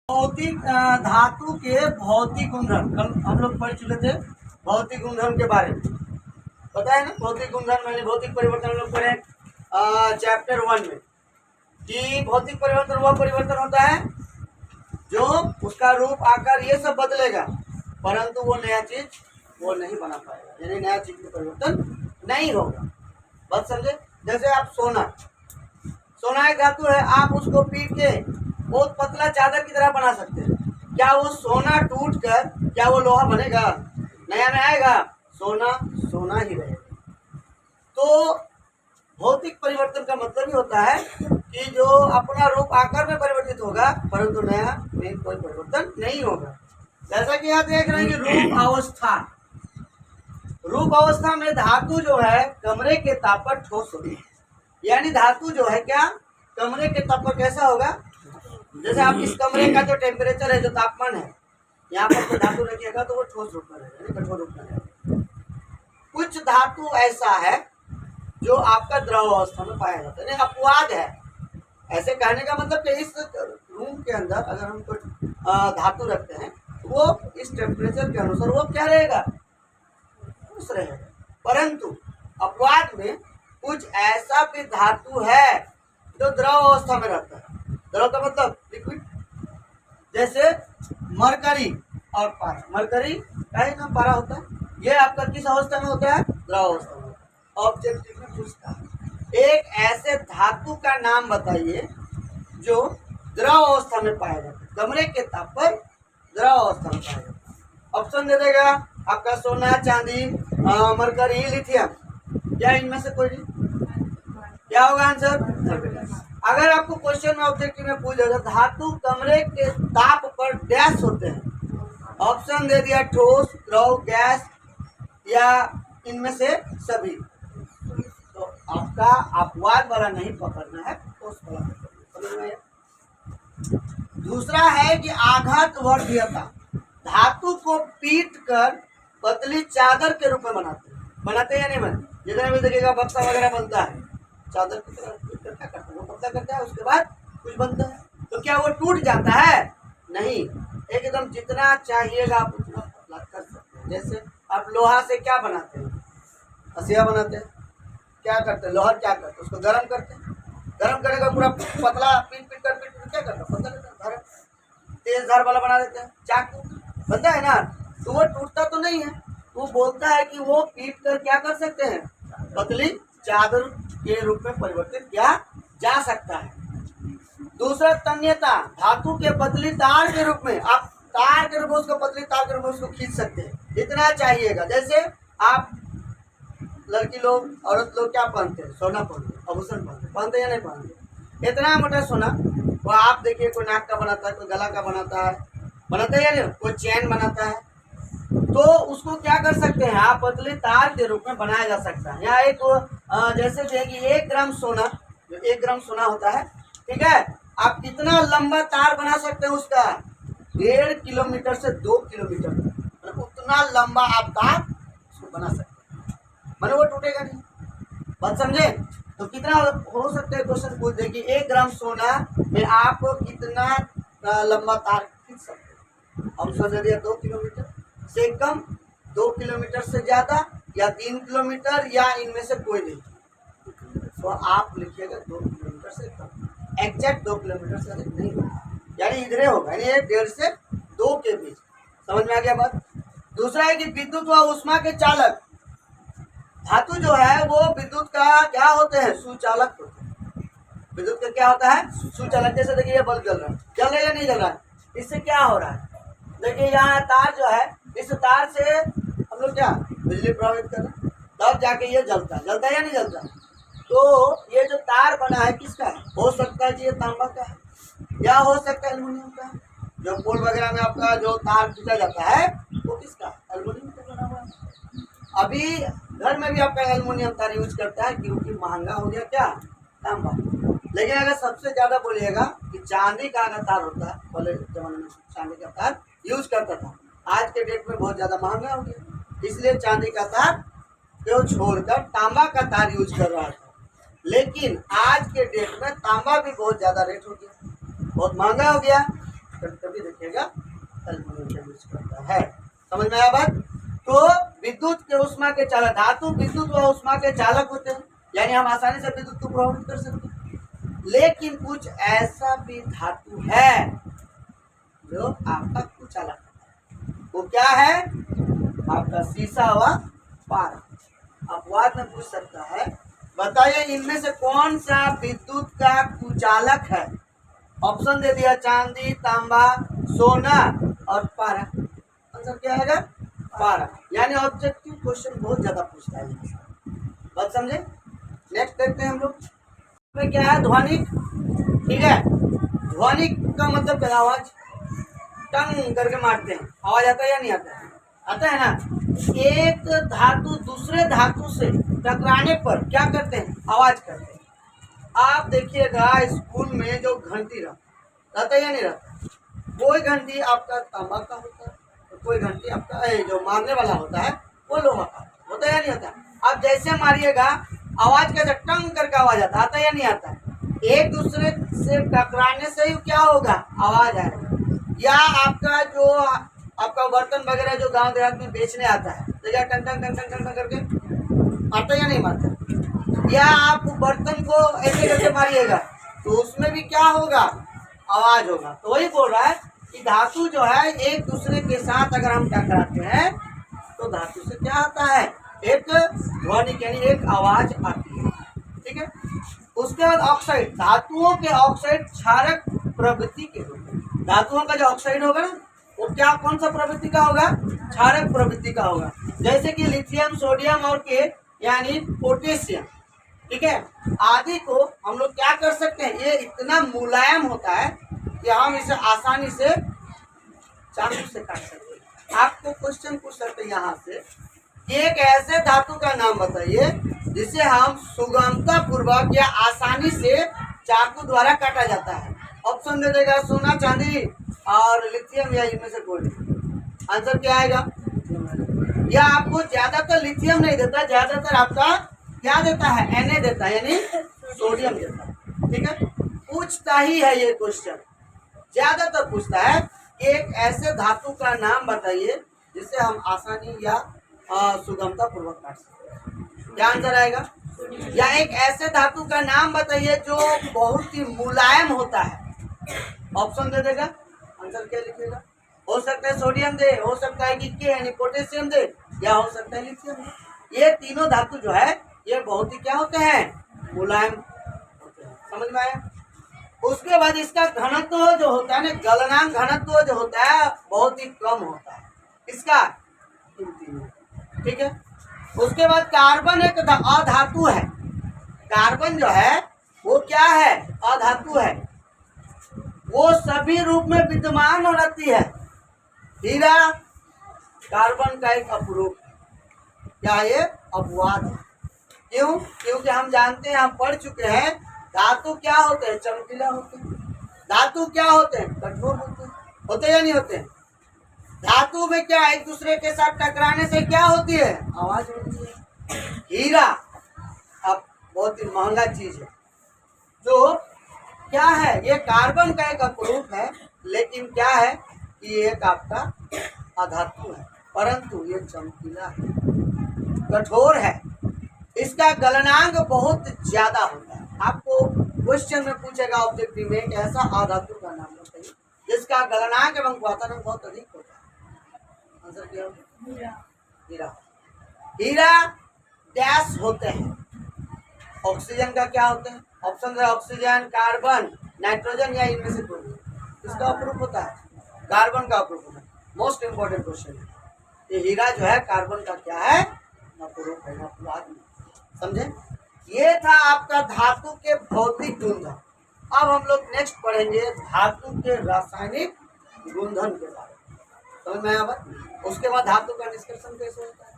भौतिक धातु के भौतिक गुणधर्म कल हम लोग पढ़ चुके थे। भौतिक गुणधर्म के बारे में पता है ना। भौतिक गुणधर्म यानी भौतिक परिवर्तन हम लोग पढ़े चैप्टर 1 में कि भौतिक परिवर्तन वह परिवर्तन होता है जो उसका रूप आकार ये सब बदलेगा, परंतु वो नया चीज वो नहीं बना पाएगा, यानी नया चीज में परिवर्तन नहीं होगा। बात समझे। जैसे आप सोना एक धातु है, आप उसको पीट के बहुत पतला चादर की तरह बना सकते हैं। क्या वो सोना टूट कर क्या वो लोहा बनेगा? नया में आएगा? सोना सोना ही रहेगा। तो भौतिक परिवर्तन का मतलब ही होता है कि जो अपना रूप आकार में परिवर्तित होगा, परंतु नया में कोई परिवर्तन नहीं होगा। जैसा कि यहाँ देख रहे हैं कि रूप अवस्था में धातु जो है कमरे के ताप पर ठोस होगी। यानी धातु जो है क्या कमरे के ताप पर कैसा होगा? जैसे आप इस कमरे का जो टेम्परेचर है, जो तापमान है, यहाँ पर तो धातु रखिएगा तो वो ठोस रूप में रहेगा, कठोर रूप में रहेगा। कुछ धातु ऐसा है जो आपका द्रव अवस्था में पाया जाता है, अपवाद है। ऐसे कहने का मतलब कि इस रूम के अंदर अगर हम कोई धातु रखते हैं वो इस टेम्परेचर के अनुसार वो क्या रहेगा? ठोस रहेगा। परंतु अपवाद में कुछ ऐसा भी धातु है जो द्रव अवस्था में रहता है। द्रव का मतलब लिक्विड, जैसे मरकरी और पारा। मरकरी का ही नाम पारा होता है। ये आपका किस अवस्था में होता है? द्रव अवस्था में। ऑब्जेक्टिव में पूछता है एक ऐसे धातु का नाम बताइए जो द्रव अवस्था में पाया जाता है, कमरे के ताप पर द्रव अवस्था में पाया जाता है। ऑप्शन दे देगा आपका सोना, चांदी, मरकरी, लिथियम। क्या इनमें से कोई नहीं? क्या होगा आंसर? अगर आपको क्वेश्चन में ऑब्जेक्टिव में पूछ जाए धातु कमरे के ताप पर डैश होते हैं, ऑप्शन दे दिया ठोस, द्रव, गैस या इनमें से सभी, तो आपका अपवाद वाला नहीं पकड़ना है, ठोस वाला पकड़ना है। दूसरा है कि आघात वर्धीयता। धातु को पीट कर पतली चादर के रूप में बनाते हैं या नहीं बनते? जिधर भी देखिएगा बक्सा वगैरह बनता है, चादर की तरह क्या करता है? वो कब्जा करता है, उसके बाद कुछ बनता है। तो क्या वो टूट जाता है? नहीं, एकदम जितना चाहिएगा आप उतना पतला कर सकते हैं। जैसे आप लोहा से क्या बनाते हैं? हसिया बनाते हैं। क्या करते हैं? लोहा क्या करते हैं? उसको गर्म करते हैं। गर्म करने का पूरा पतला पीट कर क्या करते हैं? पतला तेज धार वाला बना देते हैं। चाकू बनता है ना, तो वो टूटता तो नहीं है। वो बोलता है कि वो पीट कर क्या कर सकते हैं? पतली चादर के रूप में परिवर्तित किया जा सकता है। दूसरा तन्यता, धातु के पतली तार के रूप में आप तार के रूप में उसको पतली तार के रूप में उसको खींच सकते हैं, इतना चाहिएगा। जैसे आप लड़की लोग औरत लोग क्या पहनते हैं? सोना पहनते हैं, आभूषण पहनते या नहीं पहनते? इतना मोटा सोना वो आप देखिए कोई नाक का बनाता है, कोई गला का बनाता है या नहीं, कोई चैन बनाता है, तो उसको क्या कर सकते हैं आप? पतली तार के रूप में बनाया जा सकता है। यहाँ एक जैसे देखिए 1 ग्राम सोना, जो 1 ग्राम सोना होता है, ठीक है, आप कितना लंबा तार बना सकते हैं उसका? 1.5 किलोमीटर से 2 किलोमीटर, मतलब उतना लंबा आप तार उसको बना सकते हैं, मतलब वो टूटेगा नहीं। बात समझे? तो कितना हो सकता है? क्वेश्चन पूछ दे कि 1 ग्राम सोना में आप कितना लंबा तार खींच सकते हैं? ऑप्शन दे दिया 2 किलोमीटर से कम, 2 किलोमीटर से ज्यादा, या 3 किलोमीटर, या इनमें से कोई नहीं। तो आप लिखिएगा 2 किलोमीटर से कम, एग्जैक्ट 2 किलोमीटर से अधिक नहीं होगा, यानी इधरे होगा, यानी 1.5 से 2 के बीच। समझ में आ गया बात? दूसरा है कि विद्युत व ऊष्मा के चालक। धातु जो है वो विद्युत का क्या होते हैं? सुचालक होते हैं। विद्युत का क्या होता है? सुचालक। जैसे देखिए ये बल्ब जल रहा है या नहीं जल रहा है? इससे क्या हो रहा है? देखिए यहाँ तार जो है, इस तार से हम लोग क्या बिजली प्रवाहित कर रहे हैं, तब जाके ये जलता है या नहीं जलता? तो ये जो तार बना है किसका है? हो सकता है कि ये तांबा का है, या हो सकता है एल्युमिनियम का है। जो पोल वगैरह में आपका जो तार खींचा जाता है वो किसका? एल्युमिनियम का बना हुआ है। अभी घर में भी आपका एल्युमिनियम तार यूज करता है क्योंकि महंगा हो गया क्या? तांबा। लेकिन अगर सबसे ज्यादा बोलिएगा कि चांदी का अगर तार होता है, पहले जमाने में चांदी का तार यूज करता था, आज के डेट में बहुत ज्यादा महंगा हो गया, इसलिए चांदी का तार को छोड़कर तांबा का तार यूज कर रहा था। लेकिन आज के डेट में तांबा भी बहुत ज्यादा रेट हो गया, बहुत महंगा हो गया। कभी रखेगा, एल्यूमिनियम यूज करता है। समझ में आया बात? तो विद्युत के ऊष्मा के चालक, धातु विद्युत व ऊष्मा के चालक होते हैं, यानी हम आसानी से विद्युत को प्रभावित कर सकते हैं। लेकिन कुछ ऐसा भी धातु है जो आपका कुचालक है। वो क्या है? आपका सीसा व पारा। अपवाद में पूछ सकता है, बताइए इनमें से कौन सा विद्युत का कुचालक है? ऑप्शन दे दिया, चांदी, तांबा, सोना और पारा। आंसर क्या आएगा? पारा। यानी ऑब्जेक्टिव क्वेश्चन बहुत ज्यादा पूछता है, बात समझे? नेक्स्ट देखते हैं हम लोग में क्या है, ध्वनिक। ठीक है, ध्वनिक का मतलब क्या? आवाज, टंग करके मारते हैं, आवाज आता है या नहीं आता है? आता है ना। एक धातु दूसरे धातु से टकराने पर क्या करते हैं? आवाज करते हैं। आप देखिएगा स्कूल में जो घंटी रहता है या नहीं रहता, कोई घंटी आपका तांबा का होता है, तो कोई घंटी आपका जो मारने वाला होता है वो लोहा का होता है या नहीं होता? आप जैसे मारिएगा आवाज कैसे? टंग करके आवाज आता है या नहीं आता है? एक दूसरे से टकराने से ही क्या होगा? आवाज आएगा। या आपका जो आपका बर्तन वगैरह जो गांव देहात में बेचने आता है, तो क्या टंग टंग टंग टंग टंग करके आता या नहीं मारता? या आप बर्तन को ऐसे करके मारिएगा तो उसमें भी क्या होगा? आवाज होगा। तो वही बोल रहा है कि धातु जो है एक दूसरे के साथ अगर हम टकराते हैं तो धातु से क्या आता है? एक ध्वनि, यानी एक आवाज आती है। ठीक है। उसके बाद ऑक्साइड, धातुओं के ऑक्साइड क्षारक प्रवृत्ति के होते हैं। धातुओं का जो ऑक्साइड होगा ना वो क्या, कौन सा प्रवृत्ति का होगा? क्षारक प्रवृत्ति का होगा। जैसे कि लिथियम, सोडियम और के यानी पोटेशियम, ठीक है, आदि को हम लोग क्या कर सकते हैं? ये इतना मुलायम होता है कि हम इसे आसानी से चाकू से काट सकते हैं। आपको क्वेश्चन पूछ सकते हैं यहाँ से, एक ऐसे धातु का नाम बताइए जिसे हम सुगमता पूर्वक या आसानी से चाकू द्वारा काटा जाता है। ऑप्शन दे देगा, सोना, चांदी और लिथियम, या इनमें से कोई। आंसर क्या आएगा? या आपको ज्यादातर लिथियम नहीं देता, ज्यादातर आपका क्या देता है? Na देता है, यानी सोडियम देता है। ठीक है, पूछता ही है ये क्वेश्चन, ज्यादातर पूछता है एक ऐसे धातु का नाम बताइए जिसे हम आसानी या सुगमता पूर्वक काट सकते हैं। क्या आंसर आएगा? या एक ऐसे धातु का नाम बताइए जो बहुत ही मुलायम होता है। ऑप्शन दे देगा, आंसर क्या लिखेगा? हो सकता है सोडियम दे, हो सकता है कि के यानी पोटेशियम दे, या हो सकता है लिथियम दे। ये तीनों धातु जो है ये बहुत ही क्या होते हैं? मुलायम होते हैं। समझ में आया? उसके बाद इसका घनत्व जो होता है ना, गलनांक घनत्व जो होता है बहुत ही कम होता है इसका, इन तीनों। ठीक है। उसके बाद कार्बन एक अधातु है। कार्बन जो है वो क्या है? अधातु है। वो सभी रूप में विद्यमान रहती है। हीरा कार्बन का एक अपरूप है। क्या ये? अपवाद है। क्यों? क्योंकि हम जानते हैं, हम पढ़ चुके हैं, धातु क्या होते हैं? चमकीला होते हैं। धातु क्या होते हैं? कठोर होते हैं। होते या नहीं होते? धातु में क्या, एक दूसरे के साथ टकराने से क्या होती है? आवाज होती है। हीरा अब बहुत ही महंगा चीज है, जो क्या है? ये कार्बन का एक अपरूप है, लेकिन क्या है कि ये एक आपका अधातु है, परंतु ये चमकीला है, कठोर है। इसका गलनांक बहुत ज्यादा होता है। आपको क्वेश्चन में पूछेगा ऑब्जेक्टिव में कि ऐसा अधातु का नाम बताइए जिसका गलनांक एवं क्वांटम बहुत अधिक होता है। आंसर क्या होगा? हीरा। हीरा डैश होते हैं। ऑक्सीजन का क्या होते हैं? ऑप्शन है ऑक्सीजन, कार्बन, नाइट्रोजन, या इनमें से कोई। इसका अपरूप होता है, कार्बन का अपरूप होता है। मोस्ट इंपॉर्टेंट क्वेश्चन है ये। हीरा जो है कार्बन का क्या है? अपरूप है, अपवाद में। समझे? ये था आपका धातु के भौतिक गुणधर्म। अब हम लोग नेक्स्ट पढ़ेंगे धातु के रासायनिक गुणधर्म के बारे में। समझ में आया बात? उसके बाद धातु का डिस्कशन कैसे होता है।